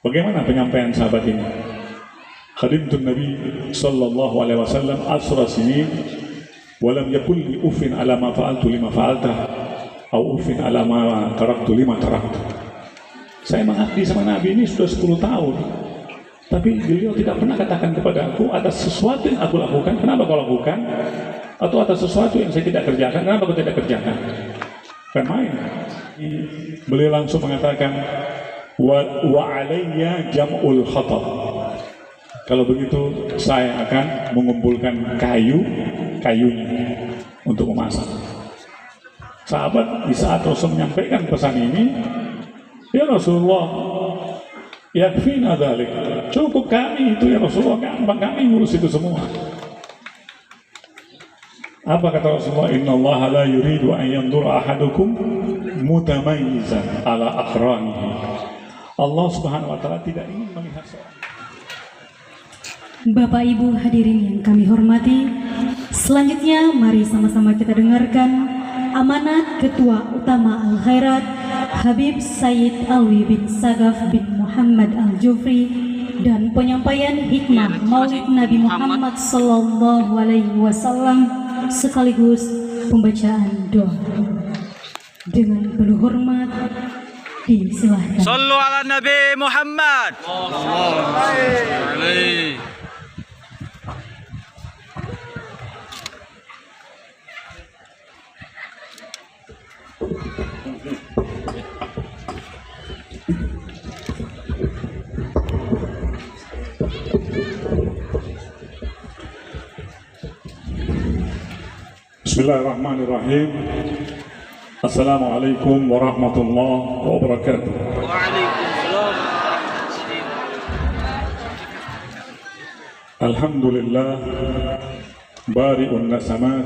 Bagaimana penyampaian sahabat ini? Khadimtun Nabi sallallahu alaihi wasallam asra sinin wa lam yakul li ufin ala ma fa'altu lima fa'alta au ufin ala ma taraktu lima taraktu. Saya mengabdi sama Nabi ini sudah 10 tahun, tapi beliau tidak pernah katakan kepada aku atas sesuatu yang aku lakukan, kenapa kau lakukan? Atau atas sesuatu yang saya tidak kerjakan, kenapa kau tidak kerjakan? Kan main. Beliau langsung mengatakan wa alayya jam'ul khatab. Kalau begitu saya akan mengumpulkan kayunya untuk memasak. Sahabat di saat Rasul menyampaikan pesan ini, ya Rasulullah, yakfina dzalik. Cukup kami itu ya Rasulullah, gampang kami ngurus itu semua. Apa kata Rasulullah? Innallaha la yuridu an yanzura ahadukum mutamayyizan ala aqranihi. Allah Subhanahu wa taala tidak ingin melihat seorang. Bapak Ibu hadirin yang kami hormati, selanjutnya mari sama-sama kita dengarkan amanat Ketua Utama Al-Khairat Habib Sayyid Alwi bin Sagaf bin Muhammad Al-Jufri dan penyampaian hikmah Maulid Nabi Muhammad sallallahu alaihi wasallam sekaligus pembacaan doa. Dengan penuh hormat disilahkan. Sallu ala Nabi Muhammad. Bismillahirrahmanirrahim. Assalamualaikum warahmatullahi wabarakatuh. Waalaikumsalam. Alhamdulillah bari'un nasamat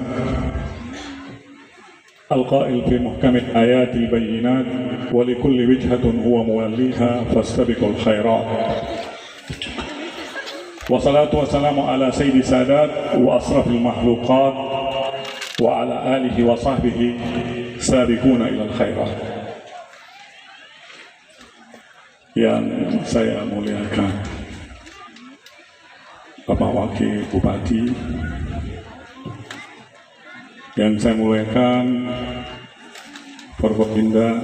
al-qail fi muhkamil ayatil bayyinat wa likulli wijhatun huwa muwalliha fastabiqul khairat. Wassalatu wassalamu ala sayyidi sadat wa asrafil makhluqat wa ala alihi wa sahbihi sabiquna ilal khairat. Yang saya muliakan Bapak Wakil Bupati, yang saya muliakan Forkopimda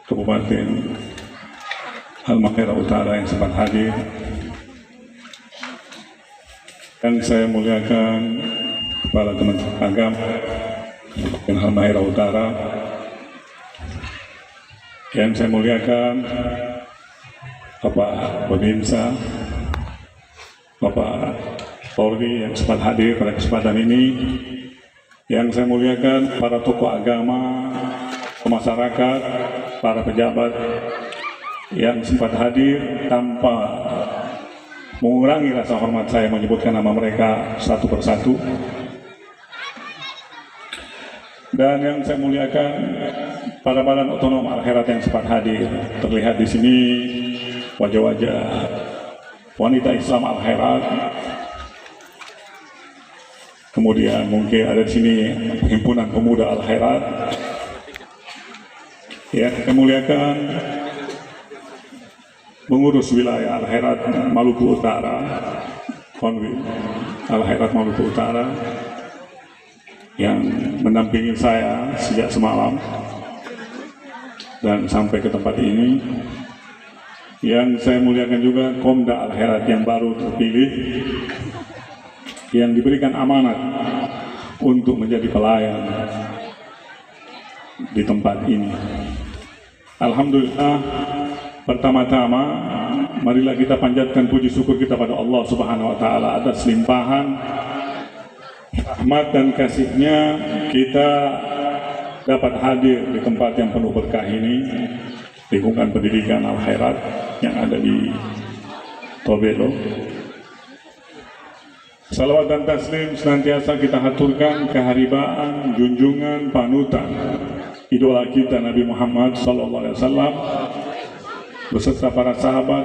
Kabupaten Halmahera Utara yang sempat hadir, yang saya muliakan Kepala Kementerian Agama dan Halmahera Utara, yang saya muliakan Bapak Babinsa, Bapak Polri yang sempat hadir pada kesempatan ini, yang saya muliakan para tokoh agama, masyarakat, para pejabat yang sempat hadir tanpa mengurangi rasa hormat saya menyebutkan nama mereka satu persatu. Dan yang saya muliakan para badan otonom Al-Khairat yang sempat hadir. Terlihat di sini wajah-wajah wanita Islam Al-Khairat. Kemudian mungkin ada di sini himpunan pemuda Al-Khairat. Ya, saya muliakan mengurus wilayah Al-Khairat Maluku Utara, Konwil Al-Khairat Maluku Utara, yang mendampingi saya sejak semalam dan sampai ke tempat ini. Yang saya muliakan juga Komda Al-Khairat yang baru terpilih, yang diberikan amanat untuk menjadi pelayan di tempat ini. Alhamdulillah, pertama-tama marilah kita panjatkan puji syukur kita pada Allah Subhanahu wa taala atas limpahan rahmat dan kasih-Nya kita dapat hadir di tempat yang penuh berkah ini, lingkungan pendidikan Al-Khairat yang ada di Tobelo. Salawat dan taslim senantiasa kita haturkan keharibaan, junjungan, panutan idola kita Nabi Muhammad SAW beserta para sahabat,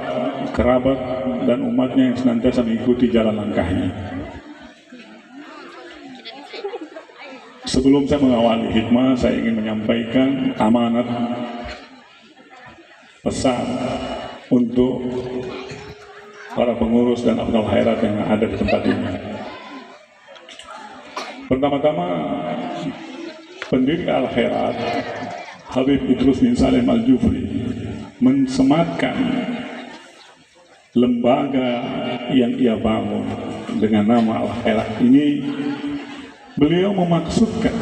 kerabat, dan umatnya yang senantiasa mengikuti jalan langkahnya. Sebelum saya mengawali hikmah, saya ingin menyampaikan amanat pesan untuk para pengurus dan abnul khairat yang ada di tempat ini. Pertama-tama, pendiri Al-Khairat Habib Idrus bin Salim Al-Jufri mensematkan lembaga yang ia bangun dengan nama Al-Khairat ini. Beliau memaksudkan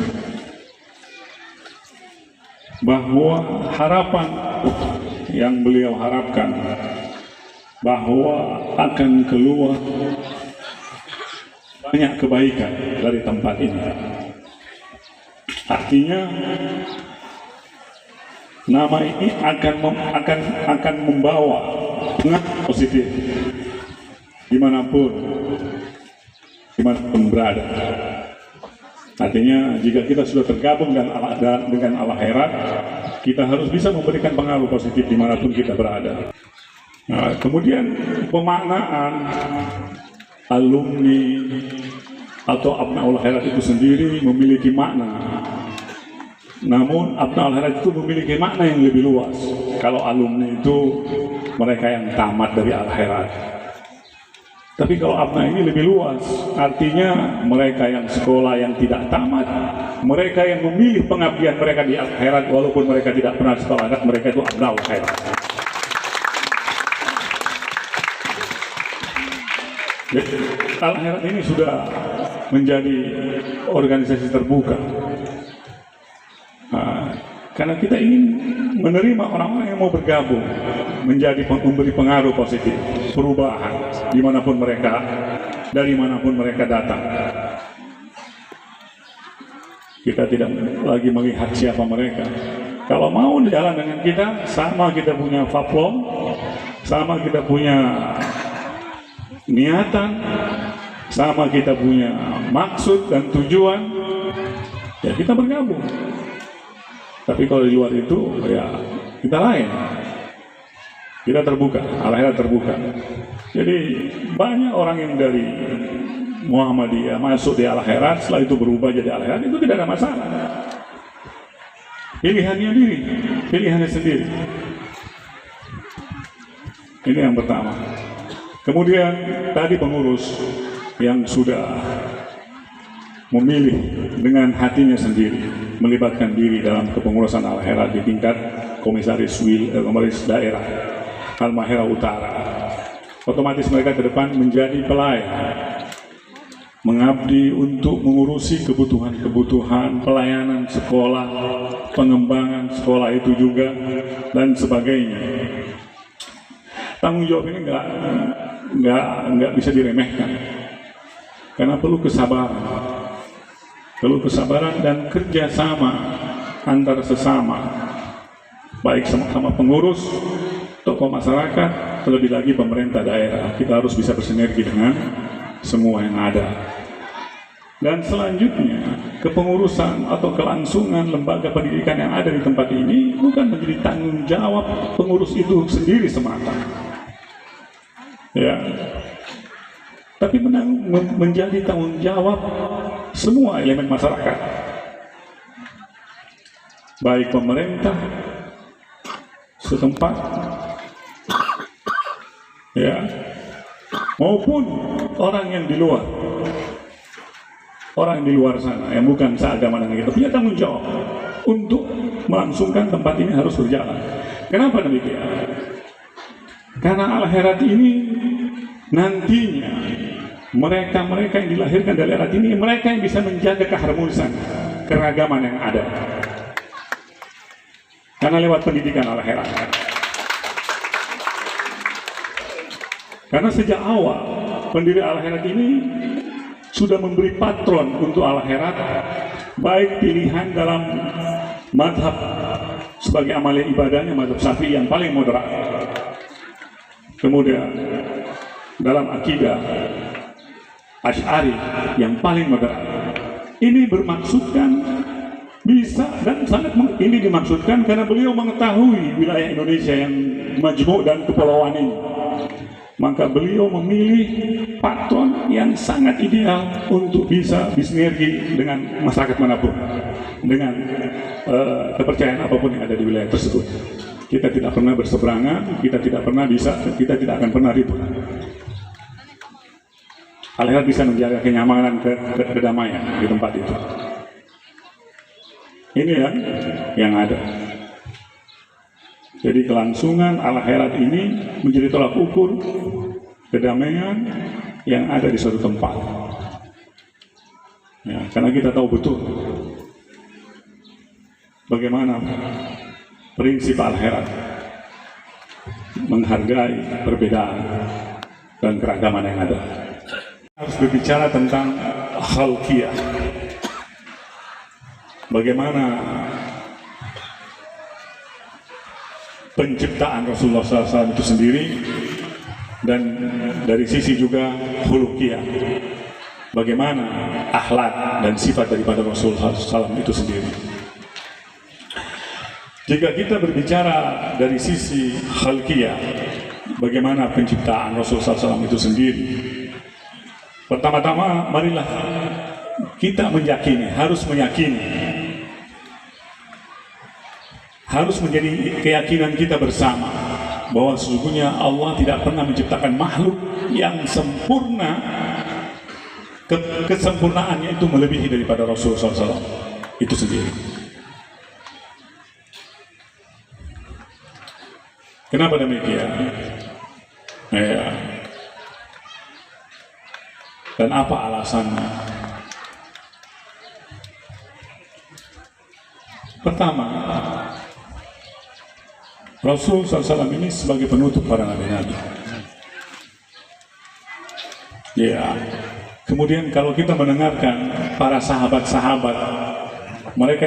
bahwa harapan yang beliau harapkan bahwa akan keluar banyak kebaikan dari tempat ini. Artinya nama ini akan membawa pengaruh positif dimanapun berada. Artinya jika kita sudah tergabung dengan Al-Khairat, kita harus bisa memberikan pengaruh positif dimanapun kita berada. Nah, kemudian pemaknaan alumni atau abnaul khairat itu sendiri memiliki makna. Namun abnaul khairat itu memiliki makna yang lebih luas. Kalau alumni itu mereka yang tamat dari Al-Khairat. Tapi kalau abna ini lebih luas, artinya mereka yang sekolah yang tidak tamat, mereka yang memilih pengabdian mereka di Al-Khairat walaupun mereka tidak pernah sekolah, mereka itu abnaul khairat. Al-Khairat ini sudah menjadi organisasi terbuka. Karena kita ingin menerima orang-orang yang mau bergabung, memberi pengaruh positif, perubahan dimanapun mereka, dari manapun mereka datang. Kita tidak lagi melihat siapa mereka. Kalau mau jalan dengan kita, sama kita punya faplong, sama kita punya niatan, sama kita punya maksud dan tujuan, ya kita bergabung. Tapi kalau di luar itu, ya kita lain. Kita terbuka, Al-Khairat terbuka. Jadi banyak orang yang dari Muhammadiyah masuk di Al-Khairat, setelah itu berubah jadi Al-Khairat, itu tidak ada masalah. Pilihannya sendiri. Ini yang pertama. Kemudian tadi pengurus yang sudah memilih dengan hatinya sendiri, melibatkan diri dalam kepengurusan Al-Khairat di tingkat komisaris daerah Halmahera Utara. Otomatis mereka ke depan menjadi pelayan, mengabdi untuk mengurusi kebutuhan pelayanan sekolah, pengembangan sekolah itu juga, dan sebagainya. Tanggung jawab ini nggak bisa diremehkan, karena perlu kesabaran dan kerjasama antar sesama, baik sama pengurus, tokoh masyarakat, terlebih lagi pemerintah daerah. Kita harus bisa bersinergi dengan semua yang ada. Dan selanjutnya, kepengurusan atau kelangsungan lembaga pendidikan yang ada di tempat ini bukan menjadi tanggung jawab pengurus itu sendiri semata, ya, tapi menjadi tanggung jawab semua elemen masyarakat, baik pemerintah setempat, ya, maupun orang yang di luar sana yang bukan seagama dengan kita, punya tanggung jawab untuk melangsungkan tempat ini harus berjalan. Kenapa demikian? Karena Al-Khairat ini nantinya mereka yang dilahirkan dari Al-Khairat ini, mereka yang bisa menjaga keharmonisan, keragaman yang ada. Karena lewat pendidikan Al-Khairat. Karena sejak awal pendiri Al-Khairat ini sudah memberi patron untuk Al-Khairat, baik pilihan dalam madhab sebagai amalia ibadahnya, madhab Syafi'i yang paling moderat. Kemudian dalam akidah Asy'ari yang paling moderat. Ini bermaksudkan bisa dan sangat ini dimaksudkan karena beliau mengetahui wilayah Indonesia yang majmuk dan kepulauan ini. Maka beliau memilih patron yang sangat ideal untuk bisa bersinergi dengan masyarakat manapun, dengan kepercayaan apapun yang ada di wilayah tersebut. Kita tidak pernah berseberangan, kita tidak pernah bisa, kita tidak akan pernah ribut. Al-Khairat bisa menjaga kenyamanan, kedamaian di tempat itu. Ini yang ada. Jadi kelangsungan Al-Khairat ini menjadi tolak ukur kedamaian yang ada di suatu tempat. Ya, karena kita tahu betul bagaimana prinsip Al-Khairat menghargai perbedaan dan keragaman yang ada. Harus berbicara tentang khalqiyah. Bagaimana penciptaan Rasulullah SAW itu sendiri, dan dari sisi juga khuluqiyah. Bagaimana akhlak dan sifat daripada Rasulullah SAW itu sendiri. Jika kita berbicara dari sisi khalqiyah, bagaimana penciptaan Rasulullah SAW itu sendiri, pertama-tama marilah kita meyakini, harus menjadi keyakinan kita bersama bahwa sesungguhnya Allah tidak pernah menciptakan makhluk yang sempurna, kesempurnaannya itu melebihi daripada Rasulullah SAW itu sendiri. Kenapa demikian? Ya. Dan apa alasannya? Pertama, Rasul SAW ini sebagai penutup para nabi-nabi. Ya. Kemudian kalau kita mendengarkan para sahabat-sahabat, mereka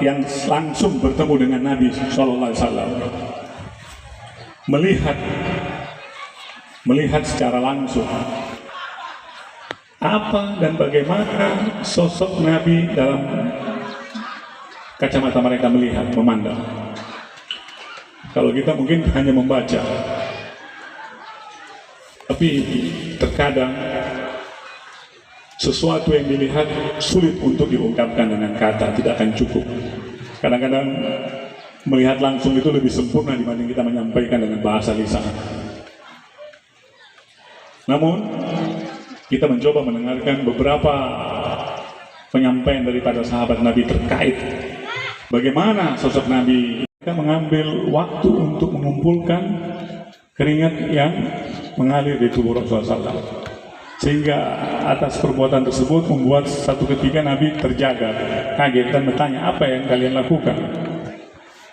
yang langsung bertemu dengan Nabi SAW, melihat secara langsung apa dan bagaimana sosok Nabi dalam kacamata mereka melihat, memandang. Kalau kita mungkin hanya membaca, tapi terkadang sesuatu yang dilihat sulit untuk diungkapkan dengan kata, tidak akan cukup. Kadang-kadang melihat langsung itu lebih sempurna dibanding kita menyampaikan dengan bahasa lisan. Namun kita mencoba mendengarkan beberapa penyampaian daripada sahabat Nabi terkait bagaimana sosok Nabi. Mereka mengambil waktu untuk mengumpulkan keringat yang mengalir di tubuh Rasulullah SAW, sehingga atas perbuatan tersebut membuat satu ketika Nabi terjaga, kaget dan bertanya, apa yang kalian lakukan?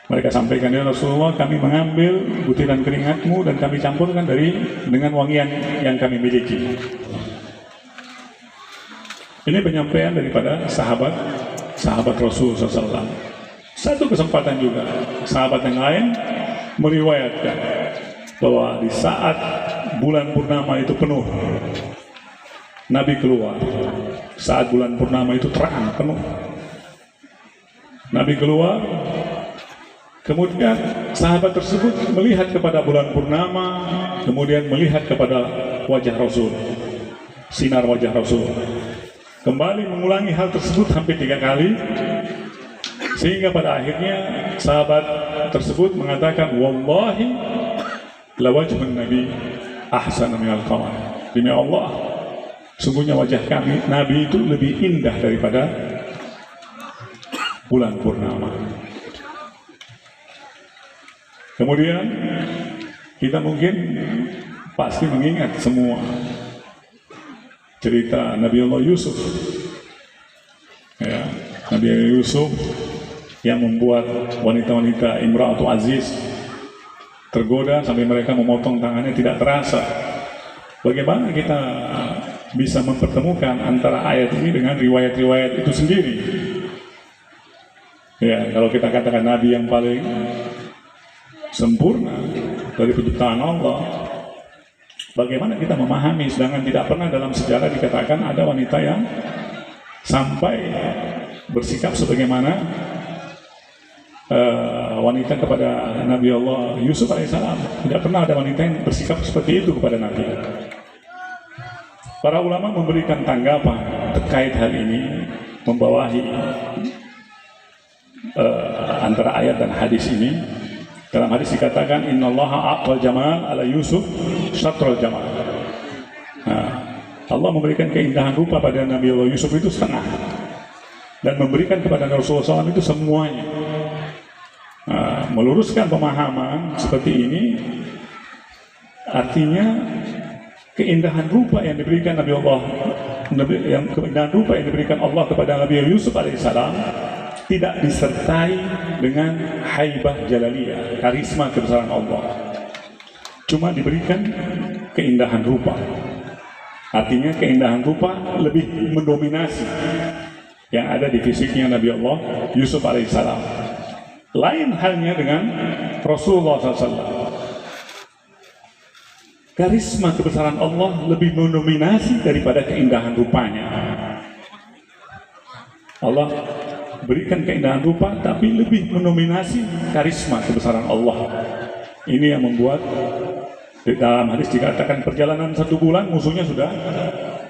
Mereka sampaikan, ya Rasulullah, kami mengambil butiran keringatmu dan kami campurkan dengan wangian yang kami miliki. Ini penyampaian daripada sahabat Rasul SAW. Satu kesempatan juga sahabat yang lain meriwayatkan bahwa di saat bulan purnama itu penuh, Nabi keluar. Saat bulan purnama itu terang, penuh, Nabi keluar. Kemudian sahabat tersebut melihat kepada bulan purnama, kemudian melihat kepada wajah Rasul, sinar wajah Rasul. Kembali mengulangi hal tersebut hampir 3 kali, sehingga pada akhirnya sahabat tersebut mengatakan, wallahi la wajhun nabi ahsana minal qamar. Demi Allah, sungguhnya wajah kami Nabi itu lebih indah daripada bulan purnama. Kemudian kita mungkin pasti mengingat semua cerita Nabi Allah Yusuf. Ya, Nabi Allah Yusuf yang membuat wanita-wanita Imra'atu Aziz tergoda sampai mereka memotong tangannya tidak terasa. Bagaimana kita bisa mempertemukan antara ayat ini dengan riwayat-riwayat itu sendiri? Ya, kalau kita katakan Nabi yang paling sempurna dari penciptaan Allah, bagaimana kita memahami sedangkan tidak pernah dalam sejarah dikatakan ada wanita yang sampai bersikap sebagaimana wanita kepada Nabi Allah Yusuf alaihissalam. Tidak pernah ada wanita yang bersikap seperti itu kepada Nabi. Para ulama memberikan tanggapan terkait hal ini, membawahi antara ayat dan hadis ini Dalam hadis dikatakan innallaha a'tal jamal ala Yusuf syatrul jamal. Nah, Allah memberikan keindahan rupa pada Nabi Allah Yusuf itu setengah, dan memberikan kepada Rasulullah SAW itu semuanya. Nah, meluruskan pemahaman seperti ini artinya keindahan rupa yang diberikan keindahan rupa yang diberikan Allah kepada Nabi Yusuf alaihissalam tidak disertai dengan haibah jalaliyah, karisma kebesaran Allah. Cuma diberikan keindahan rupa. Artinya keindahan rupa lebih mendominasi yang ada di fisiknya Nabi Allah Yusuf alaihissalam. Lain halnya dengan Rasulullah SAW. Karisma kebesaran Allah lebih mendominasi daripada keindahan rupanya. Allah berikan keindahan rupa tapi lebih mendominasi karisma kebesaran Allah. Ini yang membuat di dalam hadis dikatakan perjalanan 1 bulan musuhnya sudah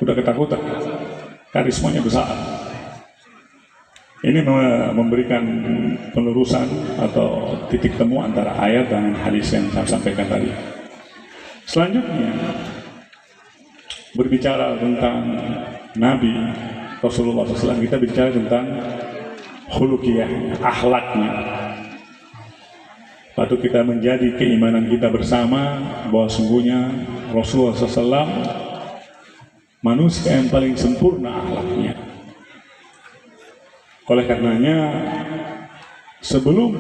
ketakutan. Karismanya besar. Ini memberikan penerusan atau titik temu antara ayat dan hadis yang saya sampaikan tadi. Selanjutnya berbicara tentang Nabi Rasulullah SAW, kita bicara tentang khuluqiyah, akhlaknya. Patut kita menjadi keimanan kita bersama bahwa sungguhnya Rasulullah SAW manusia yang paling sempurna akhlaknya. Oleh karenanya sebelum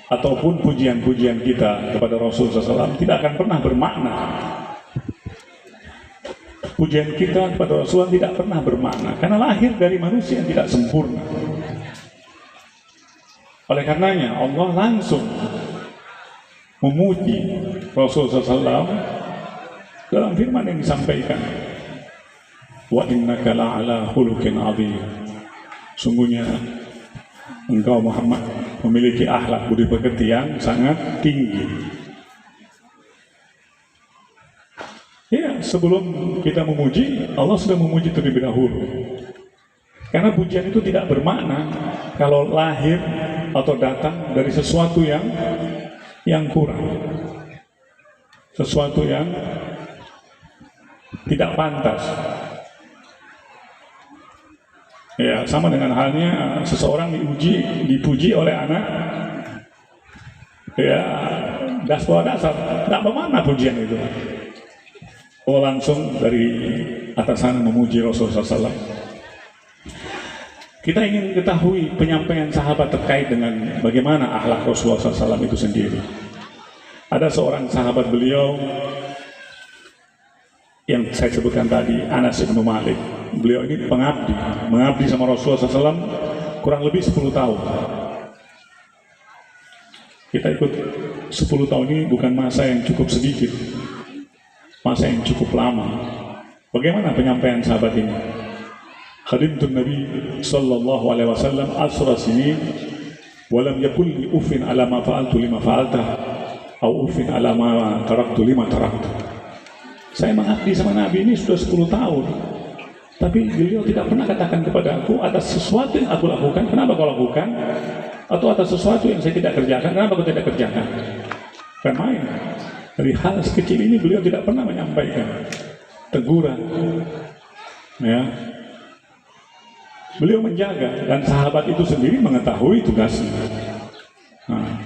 ataupun pujian-pujian kita kepada Rasulullah SAW tidak akan pernah bermakna. Pujian kita kepada Rasulullah tidak pernah bermakna karena lahir dari manusia yang tidak sempurna. Oleh karenanya Allah langsung memuji Rasulullah SAW dalam firman yang disampaikan, wa innaka la'ala khuluqin 'adzim. Sungguhnya engkau Muhammad memiliki akhlak budi pekerti yang sangat tinggi. Ya, sebelum kita memuji, Allah sudah memuji terlebih dahulu. Karena pujian itu tidak bermakna kalau lahir atau datang dari sesuatu yang kurang, sesuatu yang tidak pantas. Ya, sama dengan halnya seseorang dipuji oleh anak, ya dasar, tidak bermakna pujian itu. Oh, langsung dari atas sana memuji Rasulullah SAW. Kita ingin ketahui penyampaian sahabat terkait dengan bagaimana akhlak Rasulullah SAW itu sendiri. Ada seorang sahabat beliau yang saya sebutkan tadi, Anas bin Malik. Beliau ini mengabdi sama Rasulullah SAW kurang lebih 10 tahun. Kita ikut 10 tahun ini bukan masa yang cukup sedikit, masa yang cukup lama. Bagaimana penyampaian sahabat ini? Khadimtun Nabi sallallahu alaihi wasallam asra sinin wa lam yakul li ufin ala ma fa'altu lima fa'alta au ufin ala ma taraktu lima taraktu. Saya mengabdi sama Nabi ini sudah 10 tahun. Tapi beliau tidak pernah katakan kepada aku atas sesuatu yang aku lakukan, kenapa kau lakukan? Atau atas sesuatu yang saya tidak kerjakan, kenapa kau tidak kerjakan? Bukan main. Dari hal sekecil ini beliau tidak pernah menyampaikan teguran. Ya. Beliau menjaga dan sahabat itu sendiri mengetahui tugasnya. Nah.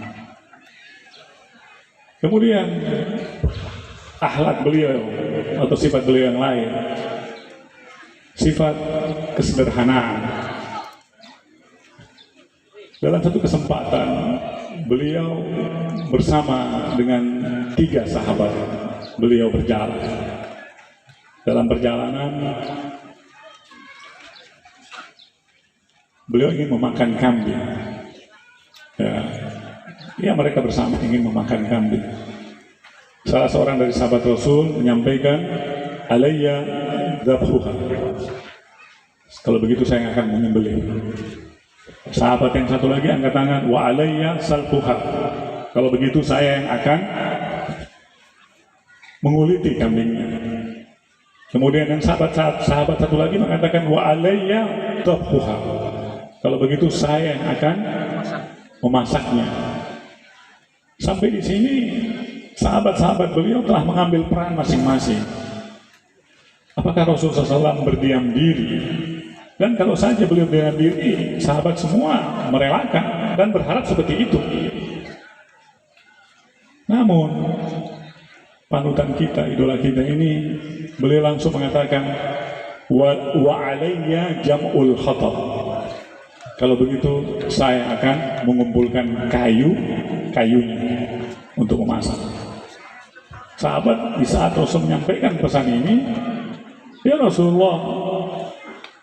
Kemudian akhlak beliau atau sifat beliau yang lain, sifat kesederhanaan. Dalam satu kesempatan beliau bersama dengan 3 sahabat beliau berjalan. Dalam perjalanan beliau ingin memakan kambing. Ya, mereka bersama ingin memakan kambing. Salah seorang dari sahabat Rasul menyampaikan, alayya dzabhuha. Kalau begitu saya akan menyembelih. Sahabat yang satu lagi angkat tangan, wa alayya salquha. Kalau begitu saya yang akan menguliti kambingnya. Kemudian yang sahabat satu lagi mengatakan, wa alayya tabhuha. Kalau begitu saya yang akan memasaknya. Sampai di sini sahabat-sahabat beliau telah mengambil peran masing-masing. Apakah Rasulullah SAW berdiam diri? Dan kalau saja beliau berdiam diri, sahabat semua merelakan dan berharap seperti itu. Namun panutan kita, idola kita ini, beliau langsung mengatakan, wa alayya jam'ul khatab. Kalau begitu saya akan mengumpulkan kayunya untuk memasak. Sahabat di saat Rasul menyampaikan pesan ini, ya Rasulullah,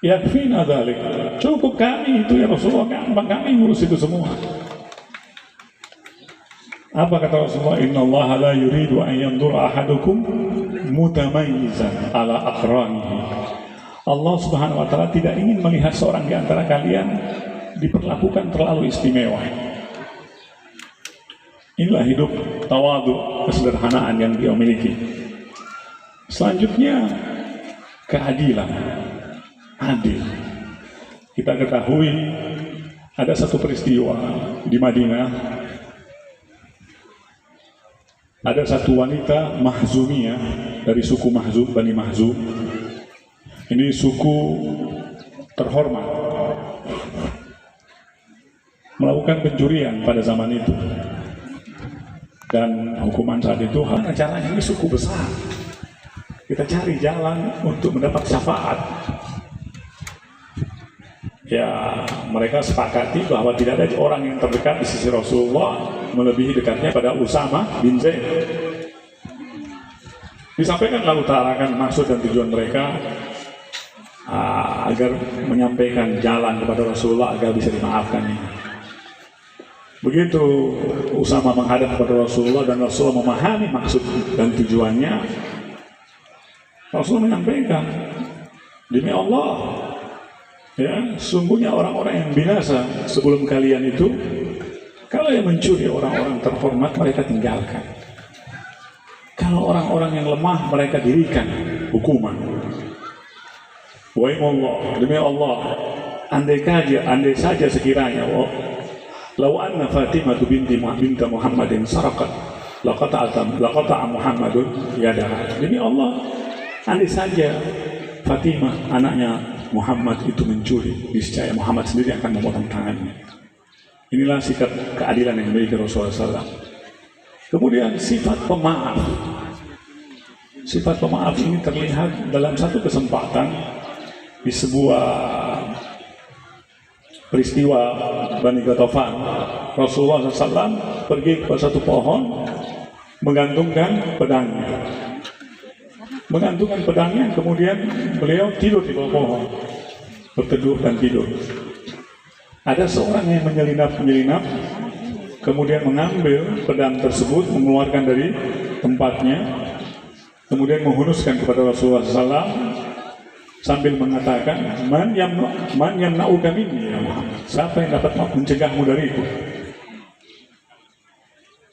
yakfina dzalik, cukup kami itu ya Rasulullah, gampang kami ngurus itu semua. Apa kata Rasulullah? Innallaha la yuridu an yanzura ahadukum mutamayyizan ala aqranihi. Allah Subhanahu wa taala tidak ingin melihat seorang di antara kalian diperlakukan terlalu istimewa. Inilah hidup tawadhu, kesederhanaan yang dia miliki. Selanjutnya keadilan, adil. Kita ketahui ada satu peristiwa di Madinah. Ada satu wanita Mahzumiyah dari suku Mahzum, Bani Mahzum. Ini suku terhormat, melakukan pencurian pada zaman itu, dan hukuman saat itu caranya ini suku besar. Kita cari jalan untuk mendapat syafaat. Ya, mereka sepakati bahwa tidak ada orang yang terdekat di sisi Rasulullah melebihi dekatnya pada Usama bin Zaid. Disampaikanlah utarakan maksud dan tujuan mereka, agar menyampaikan jalan kepada Rasulullah agar bisa dimaafkan ini. Begitu Usama menghadap kepada Rasulullah dan Rasulullah memahami maksud dan tujuannya, Rasulullah menyampaikan, demi Allah, ya, sungguhnya orang-orang yang binasa sebelum kalian itu, kalau yang mencuri orang-orang terhormat mereka tinggalkan. Kalau orang-orang yang lemah mereka dirikan hukuman. Wahai demi Allah, andai saja sekiranya, lau anna Fatimah binti Muhammadin sarakat, laqata'a Muhammadun yadaha. Demi Allah, andai saja Fatimah anaknya Muhammad itu mencuri, niscaya Muhammad sendiri akan memotong tangannya. Inilah sikap keadilan yang dimiliki Rasulullah SAW. Kemudian sifat pemaaf. Sifat pemaaf ini terlihat dalam satu kesempatan di sebuah peristiwa Bani Ghatafan. Rasulullah SAW pergi ke satu pohon, menggantungkan pedangnya. Kemudian beliau tidur di bawah pohon, berteduh dan tidur. Ada seorang yang menyelinap, kemudian mengambil pedang tersebut, mengeluarkan dari tempatnya, kemudian menghunuskan kepada Rasulullah SAW sambil mengatakan, Man yamna'uka minni ya Muhammad, siapa yang dapat mencegahmu dariku?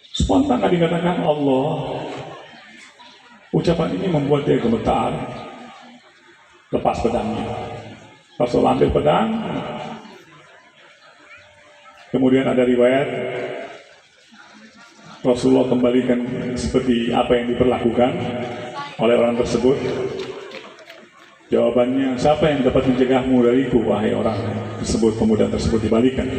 Spontan dikatakan Allah. Ucapan ini membuat dia gemetar, lepas pedangnya. Rasul ambil pedang, kemudian ada riwayat Rasulullah kembalikan seperti apa yang diperlakukan oleh orang tersebut. Jawabannya, siapa yang dapat mencegahmu dariku, wahai orang tersebut? Pemuda tersebut dibalikan.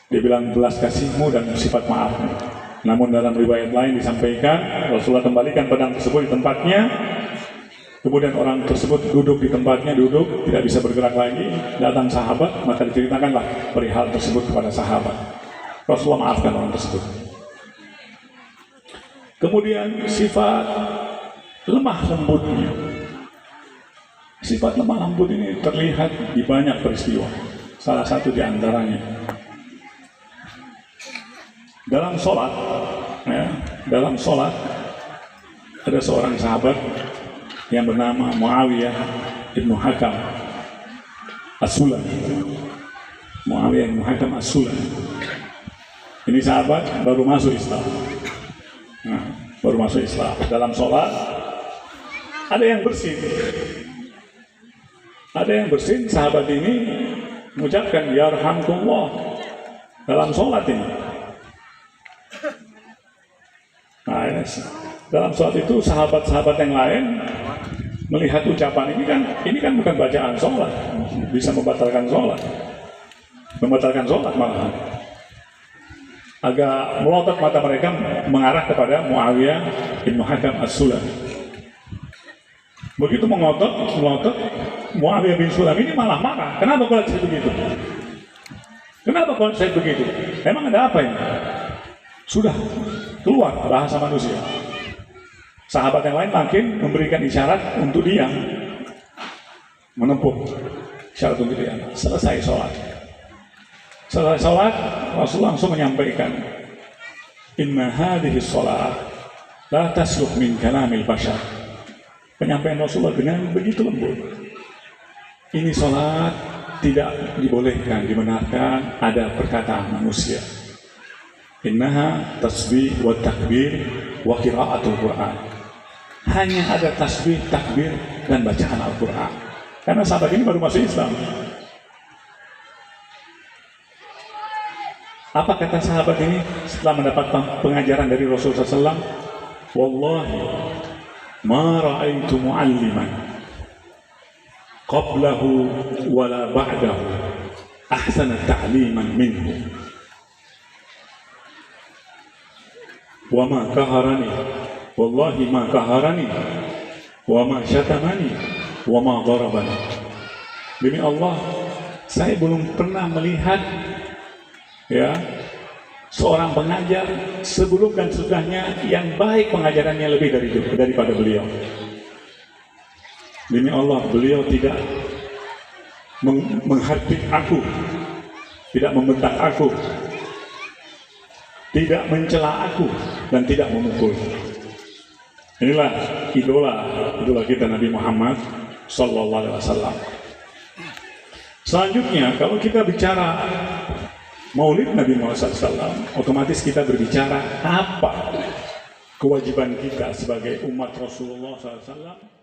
Dia bilang, belas kasihmu dan sifat maafmu. Namun dalam riwayat lain disampaikan, Rasulullah kembalikan pedang tersebut di tempatnya. Kemudian orang tersebut duduk di tempatnya, tidak bisa bergerak lagi. Datang sahabat, maka diceritakanlah perihal tersebut kepada sahabat. Rasulullah maafkan orang tersebut. Kemudian sifat lemah lembutnya. Sifat lemah lembut ini terlihat di banyak peristiwa. Salah satu di antaranya dalam sholat, ada seorang sahabat yang bernama Muawiyah ibnu Hakam As-Sulami. Muawiyah ibnu Hakam As-Sulami. Ini sahabat baru masuk Islam. Dalam sholat ada yang bersin. Sahabat ini mengucapkan Yarhamkumullah dalam sholat ini. dalam saat itu sahabat-sahabat yang lain melihat ucapan ini kan bukan bacaan sholat, bisa membatalkan sholat malahan. Agak melotot mata mereka mengarah kepada Muawiyah bin Hakam As-Sulami. Begitu melotot, Muawiyah bin Sulam ini malah marah. Kenapa kalau saya begitu? Kenapa kalau saya begitu? Emang ada apa ini? Sudah keluar bahasa manusia. Sahabat yang lain makin memberikan isyarat untuk diam, menempuh isyarat untuk diam. Selesai sholat, Rasulullah langsung menyampaikan, Inna hadhihi sholat la tasluh min kalamil bashar. Penyampaian Rasulullah dengan begitu lembut. Ini sholat tidak dibolehkan, dibenarkan ada perkataan manusia. Innaha tasbih wa takbir wa qiraatul Qur'an. Hanya ada tasbih, takbir, dan bacaan Al-Quran. Karena sahabat ini baru masuk Islam. Apa kata sahabat ini setelah mendapat pengajaran dari Rasulullah SAW? Wallahi ma ra'aitu mu'alliman qablahu wala ba'dahu ahsana ta'liman minhu wa ma kaharani wallahi ma kaharani wa ma syatamani wa ma darabani. Demi Allah, saya belum pernah melihat seorang pengajar sebelum dan sesudahnya yang baik pengajarannya lebih daripada beliau. Demi Allah, beliau tidak menghardik aku, tidak membentak aku, tidak mencela aku, dan tidak memukul. Inilah idola kita Nabi Muhammad Sallallahu Alaihi Wasallam. Selanjutnya, kalau kita bicara Maulid Nabi Muhammad SAW, otomatis kita berbicara apa kewajiban kita sebagai umat Rasulullah SAW.